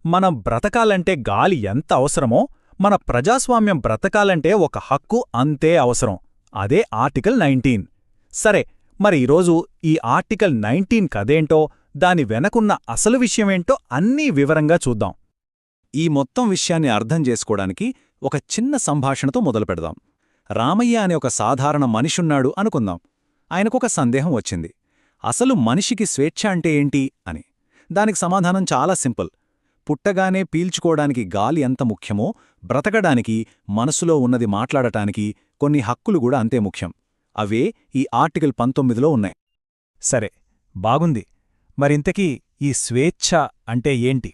మనం బ్రతకాలంటే గాలి ఎంత అవసరమో మన ప్రజాస్వామ్యం బ్రతకాలంటే ఒక హక్కు అంతే అవసరం. అదే ఆర్టికల్ 19. సరే, మరి ఈరోజు ఈ ఆర్టికల్ 19 కదేంటో, దాని వెనకున్న అసలు విషయమేంటో అన్నీ వివరంగా చూద్దాం. ఈ మొత్తం విషయాన్ని అర్థం చేసుకోవడానికి ఒక చిన్న సంభాషణతో మొదలుపెడదాం. రామయ్య అనే ఒక సాధారణ మనిషున్నాడు అనుకుందాం. ఆయనకొక సందేహం వచ్చింది. అసలు మనిషికి స్వేచ్ఛ అంటే ఏంటి అని. దానికి సమాధానం చాలా సింపుల్. పుట్టగానే పీల్చుకోవడానికి గాలి ఎంత ముఖ్యమో, బ్రతకడానికి, మనసులో ఉన్నది మాట్లాడటానికి కొన్ని హక్కులు కూడా అంతే ముఖ్యం. అవే ఈ ఆర్టికల్ 19లో ఉన్నాయి. సరే, బాగుంది. మరింతకీ ఈ స్వేచ్ఛ అంటే ఏంటి?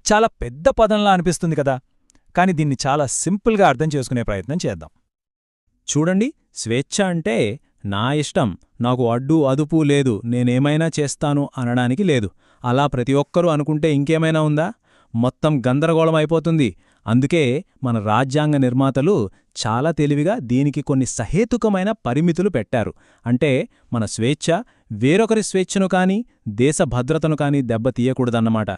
చాలా పెద్ద పదంలా అనిపిస్తుంది కదా, కాని దీన్ని చాలా సింపుల్గా అర్థం చేసుకునే ప్రయత్నం చేద్దాం. చూడండి, స్వేచ్ఛ అంటే నా ఇష్టం, నాకు అడ్డు అదుపు లేదు, నేనేమైనా చేస్తాను అనడానికి లేదు. అలా ప్రతి ఒక్కరూ అనుకుంటే ఇంకేమైనా ఉందా? మొత్తం గందరగోళం అయిపోతుంది. అందుకే మన రాజ్యాంగ నిర్మాతలు చాలా తెలివిగా దీనికి కొన్ని సహేతుకమైన పరిమితులు పెట్టారు. అంటే మన స్వేచ్ఛ వేరొకరి స్వేచ్ఛను కాని, దేశ భద్రతను కాని దెబ్బతీయకూడదన్నమాట.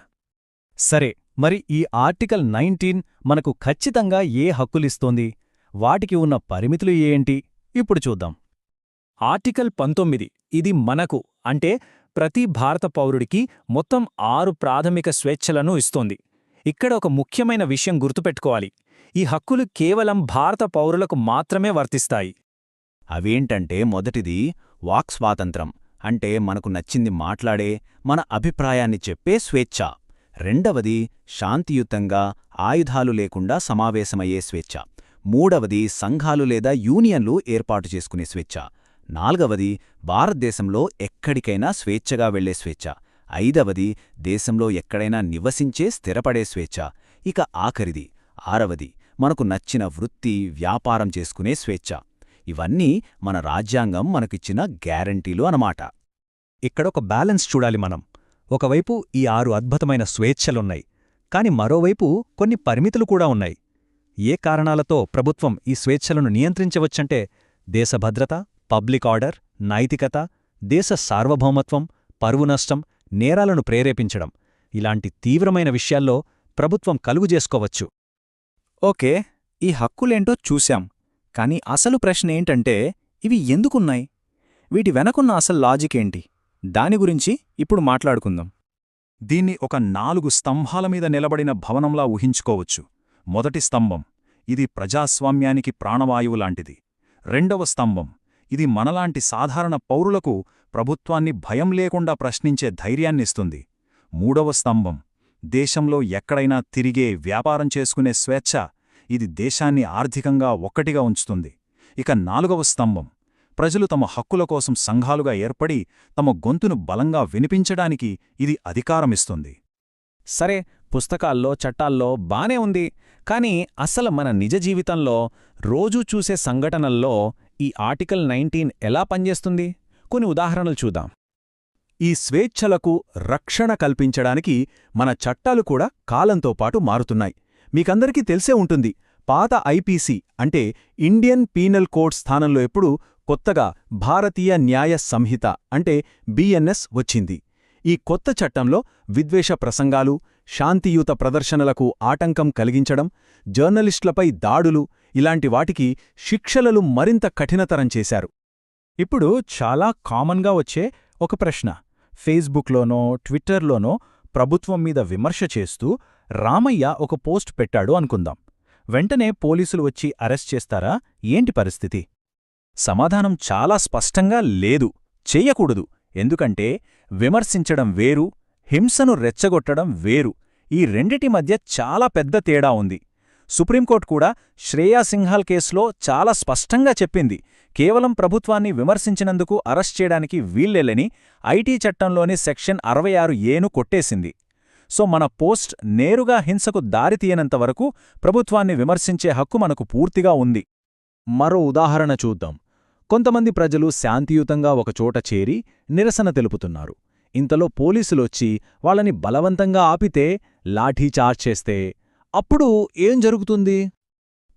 సరే, మరి ఈ ఆర్టికల్ 19 మనకు ఖచ్చితంగా ఏ హక్కులిస్తోంది? వాటికి ఉన్న పరిమితులు ఏంటి? ఇప్పుడు చూద్దాం. ఆర్టికల్ 19 ఇది మనకు, అంటే ప్రతి భారత పౌరుడికి మొత్తం 6 ప్రాథమిక స్వేచ్ఛలను ఇస్తోంది. ఇక్కడ ఒక ముఖ్యమైన విషయం గుర్తుపెట్టుకోవాలి. ఈ హక్కులు కేవలం భారత పౌరులకు మాత్రమే వర్తిస్తాయి. అవేంటంటే, మొదటిది వాక్ స్వాతంత్రం, అంటే మనకు నచ్చింది మాట్లాడే, మన అభిప్రాయాన్ని చెప్పే స్వేచ్ఛ. రెండవది శాంతియుతంగా ఆయుధాలు లేకుండా సమావేశమయ్యే స్వేచ్ఛ. మూడవది సంఘాలు లేదా యూనియన్లు ఏర్పాటు చేసుకునే స్వేచ్ఛ. నాల్గవది భారతదేశంలో ఎక్కడికైనా స్వేచ్ఛగా వెళ్లే స్వేచ్ఛ. ఐదవది దేశంలో ఎక్కడైనా నివసించే స్థిరపడే స్వేచ్ఛ. ఇక ఆఖరిది, ఆరవది, మనకు నచ్చిన వృత్తి, వ్యాపారం చేసుకునే స్వేచ్ఛ. ఇవన్నీ మన రాజ్యాంగం మనకిచ్చిన గ్యారంటీలు అన్నమాట. ఇక్కడొక బ్యాలెన్స్ చూడాలి మనం. ఒకవైపు ఈ 6 అద్భుతమైన స్వేచ్ఛలున్నాయి, కాని మరోవైపు కొన్ని పరిమితులు కూడా ఉన్నాయి. ఏ కారణాలతో ప్రభుత్వం ఈ స్వేచ్ఛలను నియంత్రించవచ్చంటే దేశ భద్రత, పబ్లిక్ ఆర్డర్, నైతికత, దేశ సార్వభౌమత్వం, పరువు నష్టం, నేరాలను ప్రేరేపించడం, ఇలాంటి తీవ్రమైన విషయాల్లో ప్రభుత్వం కలుగుజేసుకోవచ్చు. ఓకే, ఈ హక్కులేంటో చూశాం. కాని అసలు ప్రశ్న ఏంటంటే, ఇవి ఎందుకున్నాయి? వీటి వెనకున్న అసలు లాజికేంటి? దాని గురించి ఇప్పుడు మాట్లాడుకుందాం. దీన్ని ఒక 4 స్తంభాల మీద నిలబడిన భవనంలా ఊహించుకోవచ్చు. మొదటి స్తంభం, ఇది ప్రజాస్వామ్యానికి ప్రాణవాయువు లాంటిది. రెండవ స్తంభం, ఇది మనలాంటి సాధారణ పౌరులకు ప్రభుత్వాన్ని భయం లేకుండా ప్రశ్నించే ధైర్యాన్నిస్తుంది. మూడవ స్తంభం, దేశంలో ఎక్కడైనా తిరిగే, వ్యాపారం చేసుకునే స్వేచ్ఛ. ఇది దేశాన్ని ఆర్థికంగా ఒక్కటిగా ఉంచుతుంది. ఇక నాలుగవ స్తంభం, ప్రజలు తమ హక్కుల కోసం సంఘాలుగా ఏర్పడి తమ గొంతును బలంగా వినిపించడానికి ఇది అధికారమిస్తుంది. సరే, పుస్తకాల్లో, చట్టాల్లో బానే ఉంది. కాని అసలు మన నిజ జీవితంలో, రోజూ చూసే సంఘటనల్లో ఈ ఆర్టికల్ 19 ఎలా పనిచేస్తుంది? కొన్ని ఉదాహరణలు చూద్దాం. ఈ స్వేచ్ఛలకు రక్షణ కల్పించడానికి మన చట్టాలు కూడా కాలంతో పాటు మారుతున్నాయి. మీకందరికీ తెలిసే ఉంటుంది, పాత ఐపీసీ అంటే ఇండియన్ పీనల్ కోడ్ స్థానంలో ఎప్పుడు కొత్తగా భారతీయ న్యాయ సంహిత అంటే బిఎన్ఎస్ వచ్చింది. ఈ కొత్త చట్టంలో విద్వేష ప్రసంగాలు, శాంతియుత ప్రదర్శనలకు ఆటంకం కలిగించడం, జర్నలిస్టులపై దాడులు, ఇలాంటి వాటికి శిక్షలను మరింత కఠినతరం చేశారు. ఇప్పుడు చాలా కామన్గా వచ్చే ఒక ప్రశ్న, ఫేస్బుక్లోనో ట్విట్టర్లోనో ప్రభుత్వం మీద విమర్శ చేస్తూ రామయ్య ఒక పోస్ట్ పెట్టాడు అనుకుందాం. వెంటనే పోలీసులు వచ్చి అరెస్ట్ చేస్తారా? ఏంటి పరిస్థితి? సమాధానం చాలా స్పష్టంగా లేదు, చెయ్యకూడదు. ఎందుకంటే విమర్శించడం వేరు, హింసను రెచ్చగొట్టడం వేరు. ఈ రెండిటి మధ్య చాలా పెద్ద తేడా ఉంది. సుప్రీంకోర్టు కూడా శ్రేయా సింఘాల్ కేసులో చాలా స్పష్టంగా చెప్పింది, కేవలం ప్రభుత్వాన్ని విమర్శించినందుకు అరెస్ట్ చేయడానికి వీల్లేలని ఐటీ చట్టంలోని సెక్షన్ 66ఏను కొట్టేసింది. సో మన పోస్ట్ నేరుగా హింసకు దారితీయనంతవరకు ప్రభుత్వాన్ని విమర్శించే హక్కు మనకు పూర్తిగా ఉంది. మరో ఉదాహరణ చూద్దాం. కొంతమంది ప్రజలు శాంతియుతంగా ఒకచోట చేరి నిరసన తెలుపుతున్నారు. ఇంతలో పోలీసులొచ్చి వాళ్ళని బలవంతంగా ఆపితే, లాఠీచార్జ్ చేస్తే అప్పుడు ఏం జరుగుతుంది?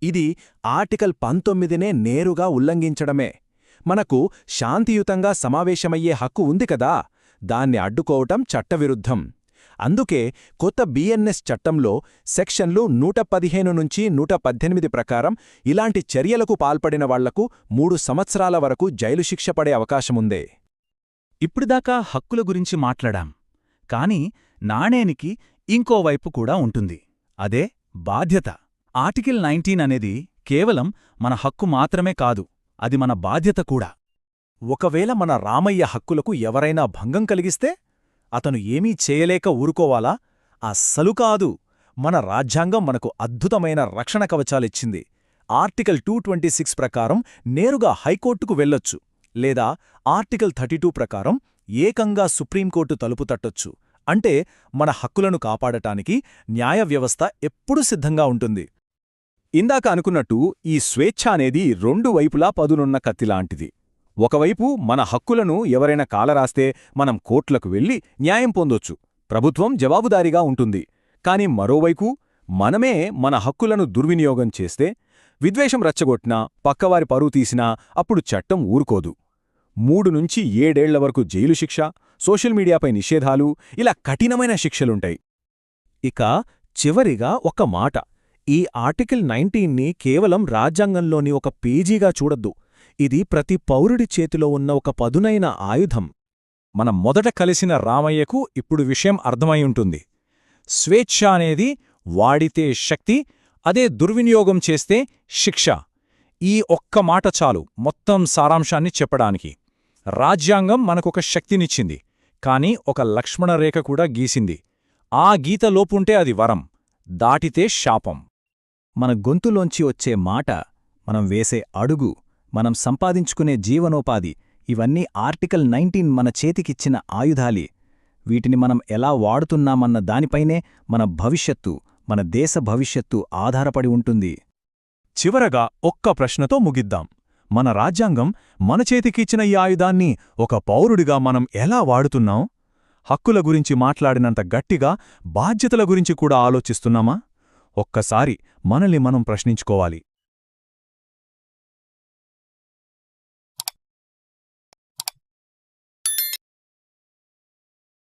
ఇది ఆర్టికల్ 19నే నేరుగా ఉల్లంఘించడమే. మనకు శాంతియుతంగా సమావేశమయ్యే హక్కు ఉంది కదా, దాన్ని అడ్డుకోవటం చట్టవిరుద్ధం. అందుకే కొత్త బిఎన్ఎస్ చట్టంలో సెక్షన్లు 115 నుంచి 118 ప్రకారం ఇలాంటి చర్యలకు పాల్పడిన వాళ్లకు 3 సంవత్సరాల వరకు జైలు శిక్ష పడే అవకాశముందే. ఇప్పుడుదాకా హక్కుల గురించి మాట్లాడాం, కాని నాణేనికి ఇంకోవైపు కూడా ఉంటుంది. అదే బాధ్యత. ఆర్టికల్ 19 అనేది కేవలం మన హక్కు మాత్రమే కాదు, అది మన బాధ్యత కూడా. ఒకవేళ మన రామయ్య హక్కులకు ఎవరైనా భంగం కలిగిస్తే అతను ఏమీ చేయలేక ఊరుకోవాలా? అస్సలు కాదు. మన రాజ్యాంగం మనకు అద్భుతమైన రక్షణ కవచాలిచ్చింది. ఆర్టికల్ 226 ప్రకారం నేరుగా హైకోర్టుకు వెళ్ళొచ్చు, లేదా ఆర్టికల్ 32 ప్రకారం ఏకంగా సుప్రీంకోర్టు తలుపు తట్టొచ్చు. అంటే మన హక్కులను కాపాడటానికి న్యాయ వ్యవస్థ ఎప్పుడూ సిద్ధంగా ఉంటుంది. ఇందాక అనుకున్నట్టు ఈ స్వేచ్ఛ అనేది 2 వైపులా పదునున్న కత్తిలాంటిది. ఒకవైపు మన హక్కులను ఎవరైనా కాలరాస్తే మనం కోర్టులకు వెళ్లి న్యాయం పొందొచ్చు, ప్రభుత్వం జవాబుదారీగా ఉంటుంది. కాని మరోవైపు మనమే మన హక్కులను దుర్వినియోగం చేస్తే, విద్వేషం రచ్చగొట్టినా, పక్కవారి పరువు తీసినా అప్పుడు చట్టం ఊరుకోదు. 3 నుంచి 7 ఏళ్ల వరకు జైలు శిక్ష, సోషల్ మీడియాపై నిషేధాలు, ఇలా కఠినమైన శిక్షలుంటాయి. ఇక చివరిగా ఒక మాట. ఈ ఆర్టికల్ 19ని కేవలం రాజ్యాంగంలోని ఒక పేజీగా చూడొద్దు. ఇది ప్రతి పౌరుడి చేతిలో ఉన్న ఒక పదునైన ఆయుధం. మనం మొదట కలిసిన రామయ్యకు ఇప్పుడు విషయం అర్థమై ఉంటుంది. స్వేచ్ఛ అనేది వాడితే శక్తి, అదే దుర్వినియోగం చేస్తే శిక్ష. ఈ ఒక్క మాట చాలు మొత్తం సారాంశాన్ని చెప్పడానికి. రాజ్యాంగం మనకొక శక్తినిచ్చింది, కాని ఒక లక్ష్మణరేఖ కూడా గీసింది. ఆ గీత లోపుంటే అది వరం, దాటితే శాపం. మన గొంతులోంచి వచ్చే మాట, మనం వేసే అడుగు, మనం సంపాదించుకునే జీవనోపాధి, ఇవన్నీ ఆర్టికల్ 19 మన చేతికిచ్చిన ఆయుధాలి. వీటిని మనం ఎలా వాడుతున్నామన్న దానిపైనే మన భవిష్యత్తు, మన దేశ భవిష్యత్తు ఆధారపడి ఉంటుంది. చివరగా ఒక్క ప్రశ్నతో ముగిద్దాం. మన రాజ్యాంగం మన చేతికిచ్చిన ఈ ఆయుధాన్ని ఒక పౌరుడిగా మనం ఎలా వాడుతున్నాం? హక్కుల గురించి మాట్లాడినంత గట్టిగా బాధ్యతల గురించి కూడా ఆలోచిస్తున్నామా? ఒక్కసారి మనల్ని మనం ప్రశ్నించుకోవాలి.